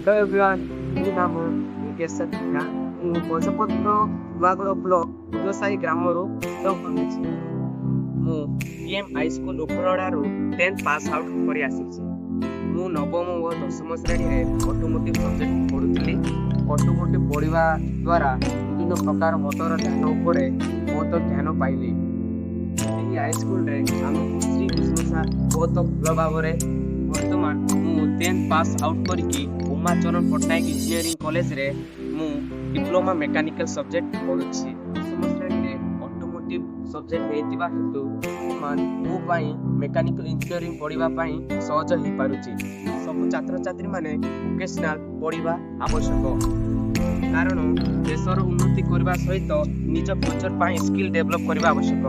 Hello everyone, मेरा नाम मुकेश सत्या। ମୁଁ ପଞ୍ଚପତ୍ର ନୂଆଗଡ଼ ବ୍ଲକ ଉଦୟସାହି ଗ୍ରାମରୁ ବିଲଙ୍ଗ କରୁଛି। ମୁଁ ପିଏମ୍ ହାଇସ୍କୁଲ ଉପରଡ଼ାରୁ 10th ପାସ୍ ଆଉଟ୍ କରି ଆସିଛି। ମୁଁ ନବମ ଓ ଦଶମ ଶ୍ରେଣୀରେ ଅଟୋମୋଟିଭ୍ ସବଜେକ୍ଟ ପଢ଼ୁଥିଲି। ଅଟୋମୋଟିଭ୍ ପଢ଼ିବା ଦ୍ୱାରା ବିଭିନ୍ନ ପ୍ରକାର ମଟର ଯାନ ଉପରେ ବହୁତ ଜ୍ଞାନ ପାଇଲି। ଏହି ହାଇସ୍କୁଲରେ ଆମ ଶ୍ରୀ କୃଷ୍ଣ ସାର୍ ବହୁତ ଭଲ ଭାବରେ ବର୍ତ୍ତମାନ ମୁଁ 10th ପାସ୍ ଆଉଟ୍ କରିକି ଉମାଚରଣ ପଟ୍ଟନାୟକ ଇଞ୍ଜିନିୟରିଂ କଲେଜରେ ମୁଁ डिप्लोमा मेकानिकल सब्जेक्ट पढ़ुछि। दशम श्रेणी ऑटोमोटिव सब्जेक्ट हेतिबा हेतु मो पाई मेकानिकल इंजीनियरिंग पढ़िबा पाई सहज हो पारुछि। सब छात्र छात्री माने वोकेशनल पढ़िबा आवश्यक, कारण देशर उन्नति करबा सहित निज फ्यूचर पाई स्किल डेवलप करबा आवश्यक।